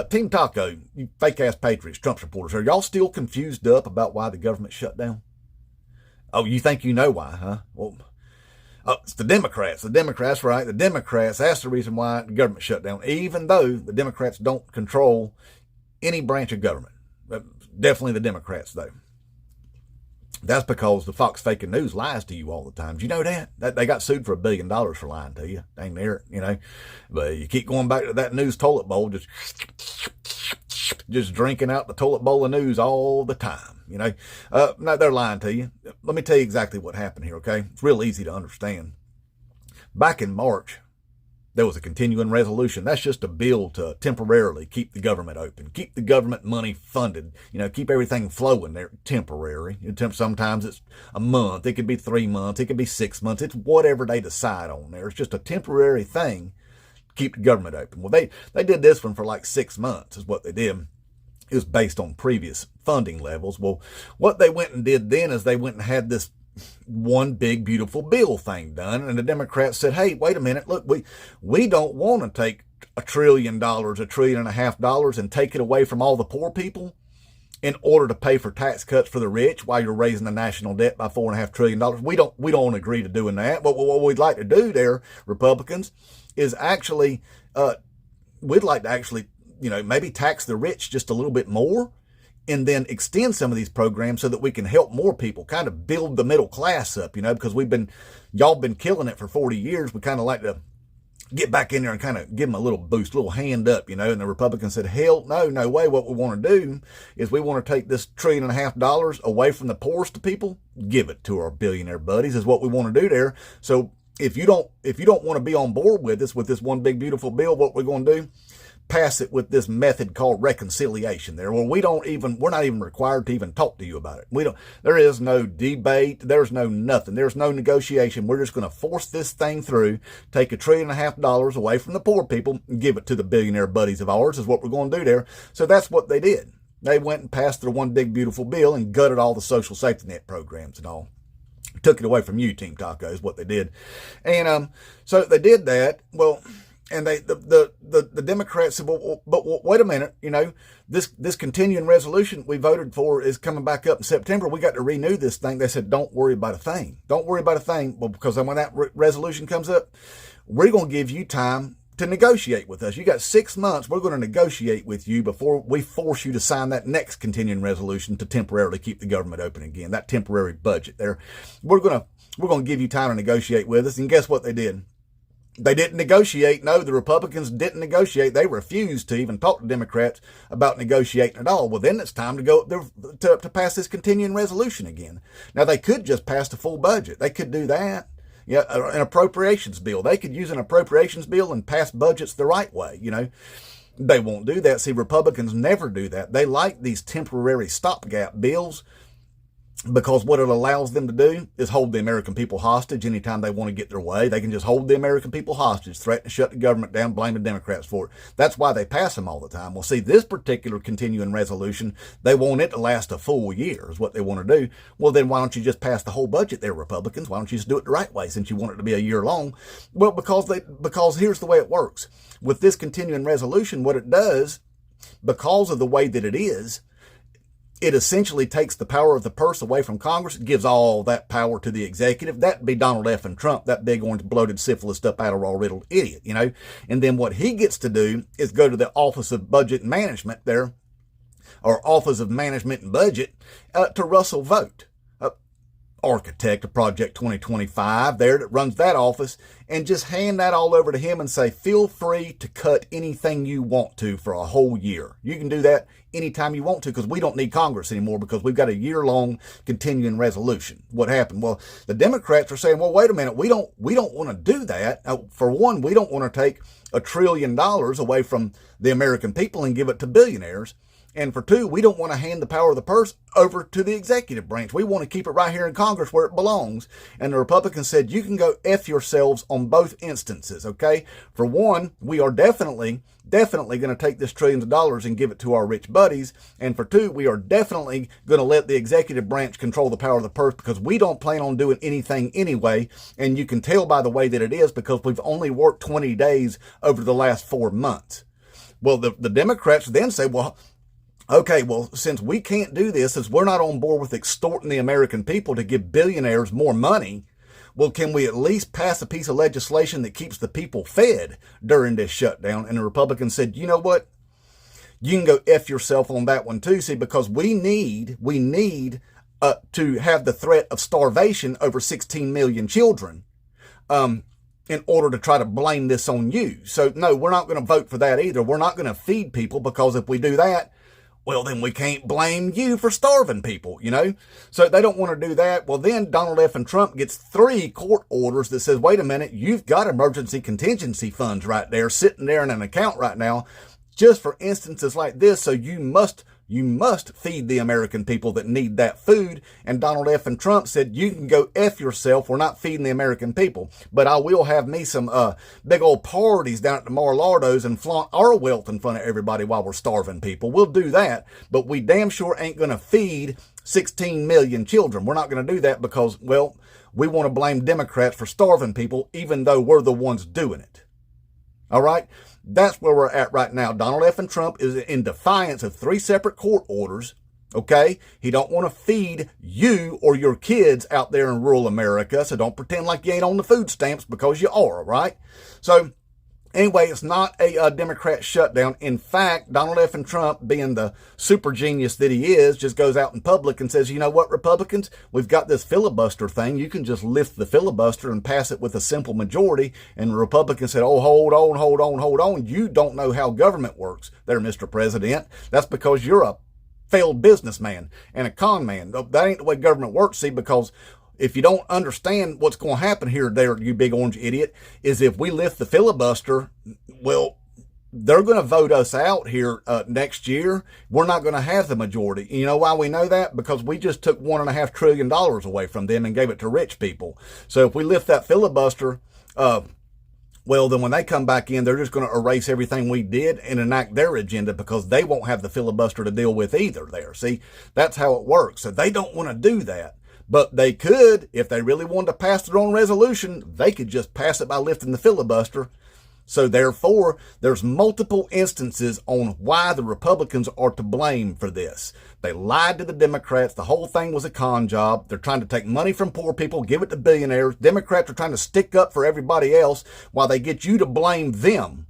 Team Taco, you fake-ass patriots, Trump supporters, are y'all still confused up about why the government shut down? Oh, you think you know why, huh? Well, it's the Democrats. The Democrats, right? The Democrats, that's the reason why the government shut down, even though the Democrats don't control any branch of government. Definitely the Democrats, though. That's because the Fox Fake News lies to you all the time. Do you know that? They got sued for $1 billion for lying to you. Dang near it, you know. But you keep going back to that news toilet bowl, just drinking out the toilet bowl of news all the time, you know. No, they're lying to you. Let me tell you exactly what happened here, okay? It's real easy to understand. Back in March, there was a continuing resolution. That's just a bill to temporarily keep the government open, keep the government money funded, you know, keep everything flowing there temporary. Sometimes it's a month. It could be 3 months. It could be 6 months. It's whatever they decide on there. It's just a temporary thing to keep the government open. Well, they did this one for like 6 months is what they did. It was based on previous funding levels. Well, what they went and did then is they went and had this one big beautiful bill thing done, and the Democrats said, hey, wait a minute, look, we don't want to take $1 trillion, $1.5 trillion and take it away from all the poor people in order to pay for tax cuts for the rich while you're raising the national debt by $4.5 trillion. We don't agree to doing that. But what we'd like to do there, Republicans, is actually we'd like to actually, you know, maybe tax the rich just a little bit more, and then extend some of these programs so that we can help more people, kind of build the middle class up, you know, because y'all been killing it for 40 years. We kind of like to get back in there and kind of give them a little boost, a little hand up, you know. And the Republicans said, hell, no way. What we want to do is we want to take this $1.5 trillion away from the poorest of people, give it to our billionaire buddies is what we want to do there. So if you don't want to be on board with us with this one big beautiful bill, what we're going to do, pass it with this method called reconciliation there. Well, we're not even required to even talk to you about it. There is no debate. There's no nothing. There's no negotiation. We're just going to force this thing through, take $1.5 trillion away from the poor people and give it to the billionaire buddies of ours is what we're going to do there. So that's what they did. They went and passed their one big beautiful bill and gutted all the social safety net programs and all. Took it away from you, Team Taco, is what they did. And so they did that. Well, and the Democrats said, well, but wait a minute, you know, this continuing resolution we voted for is coming back up in September. We got to renew this thing. They said, don't worry about a thing. Don't worry about a thing. Well, because then when that resolution comes up, we're going to give you time to negotiate with us. You got 6 months. We're going to negotiate with you before we force you to sign that next continuing resolution to temporarily keep the government open again. That temporary budget there. We're going to give you time to negotiate with us. And guess what they did? They didn't negotiate. No, the Republicans didn't negotiate. They refused to even talk to Democrats about negotiating at all. Well, then it's time to go to pass this continuing resolution again. Now, they could just pass the full budget. They could do that. Yeah, an appropriations bill. They could use an appropriations bill and pass budgets the right way, you know. They won't do that. See, Republicans never do that. They like these temporary stopgap bills because what it allows them to do is hold the American people hostage anytime they want to get their way. They can just hold the American people hostage, threaten to shut the government down, blame the Democrats for it. That's why they pass them all the time. Well, see, this particular continuing resolution, they want it to last a full year is what they want to do. Well, then why don't you just pass the whole budget there, Republicans? Why don't you just do it the right way since you want it to be a year long? Well, because here's the way it works. With this continuing resolution, what it does, because of the way that it is, it essentially takes the power of the purse away from Congress, gives all that power to the executive. That'd be Donald F. and Trump, that big orange bloated syphilis up Adderall riddled idiot, you know. And then what he gets to do is go to the Office of Budget and Management there, or Office of Management and Budget, to Russell Vogt, architect of Project 2025 there that runs that office, and just hand that all over to him and say, feel free to cut anything you want to for a whole year. You can do that anytime you want to because we don't need Congress anymore because we've got a year-long continuing resolution. What happened? Well, the Democrats are saying, well, wait a minute, we don't want to do that. For one, we don't want to take $1 trillion away from the American people and give it to billionaires. And for two, we don't want to hand the power of the purse over to the executive branch. We want to keep it right here in Congress where it belongs. And the Republicans said, you can go F yourselves on both instances, okay? For one, we are definitely going to take this trillions of dollars and give it to our rich buddies. And for two, we are definitely going to let the executive branch control the power of the purse because we don't plan on doing anything anyway. And you can tell by the way that it is because we've only worked 20 days over the last 4 months. Well, the Democrats then say, well, okay, well, since we can't do this, since we're not on board with extorting the American people to give billionaires more money, well, can we at least pass a piece of legislation that keeps the people fed during this shutdown? And the Republicans said, you know what? You can go F yourself on that one too. See, because we need to have the threat of starvation over 16 million children in order to try to blame this on you. So no, we're not going to vote for that either. We're not going to feed people, because if we do that, well, then we can't blame you for starving people, you know? So they don't want to do that. Well, then Donald F. and Trump gets 3 court orders that says, wait a minute, you've got emergency contingency funds right there sitting there in an account right now, just for instances like this. So you must feed the American people that need that food. And Donald F. and Trump said, you can go F yourself. We're not feeding the American people. But I will have me some big old parties down at the Mar-a-Lardo's and flaunt our wealth in front of everybody while we're starving people. We'll do that. But we damn sure ain't going to feed 16 million children. We're not going to do that because, well, we want to blame Democrats for starving people, even though we're the ones doing it. All right? That's where we're at right now. Donald F. and Trump is in defiance of 3 separate court orders. Okay? He don't want to feed you or your kids out there in rural America. So don't pretend like you ain't on the food stamps, because you are, right? So anyway, it's not a Democrat shutdown. In fact, Donald F. and Trump, being the super genius that he is, just goes out in public and says, you know what, Republicans, we've got this filibuster thing. You can just lift the filibuster and pass it with a simple majority. And the Republicans said, oh, hold on. You don't know how government works there, Mr. President. That's because you're a failed businessman and a con man. That ain't the way government works, see, because if you don't understand what's going to happen here, there, you big orange idiot, is if we lift the filibuster, well, they're going to vote us out here next year. We're not going to have the majority. You know why we know that? Because we just took $1.5 trillion away from them and gave it to rich people. So if we lift that filibuster, well, then when they come back in, they're just going to erase everything we did and enact their agenda, because they won't have the filibuster to deal with either there. See, that's how it works. So they don't want to do that. But they could, if they really wanted to pass their own resolution, they could just pass it by lifting the filibuster. So therefore, there's multiple instances on why the Republicans are to blame for this. They lied to the Democrats. The whole thing was a con job. They're trying to take money from poor people, give it to billionaires. Democrats are trying to stick up for everybody else while they get you to blame them.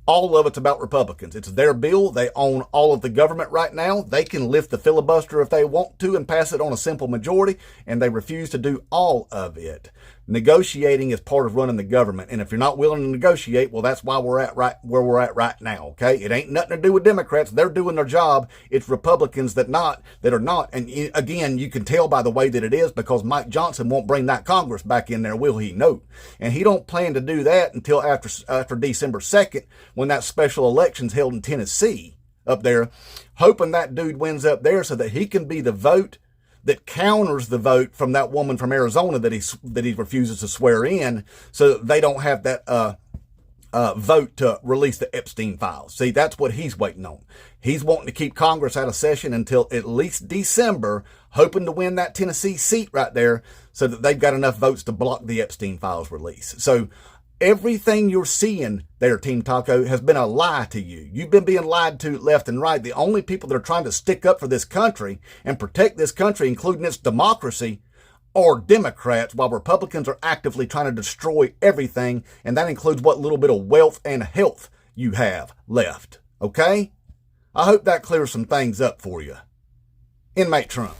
All of it's about Republicans. It's their bill. They own all of the government right now. They can lift the filibuster if they want to and pass it on a simple majority, and they refuse to do all of it. Negotiating is part of running the government, and if you're not willing to negotiate, well, that's why we're at right where we're at right now, okay? It ain't nothing to do with Democrats. They're doing their job. It's Republicans that are not. And again, you can tell by the way that it is, because Mike Johnson won't bring that Congress back in there, will he? No. And he don't plan to do that until after December 2nd, when that special election's held in Tennessee up there, hoping that dude wins up there so that he can be the vote that counters the vote from that woman from Arizona that he refuses to swear in, so that they don't have that vote to release the Epstein files. See, that's what he's waiting on. He's wanting to keep Congress out of session until at least December, hoping to win that Tennessee seat right there so that they've got enough votes to block the Epstein files release. So everything you're seeing there, Team Taco, has been a lie to you. You've been being lied to left and right. The only people that are trying to stick up for this country and protect this country, including its democracy, are Democrats, while Republicans are actively trying to destroy everything, and that includes what little bit of wealth and health you have left. Okay? I hope that clears some things up for you. Inmate Trump.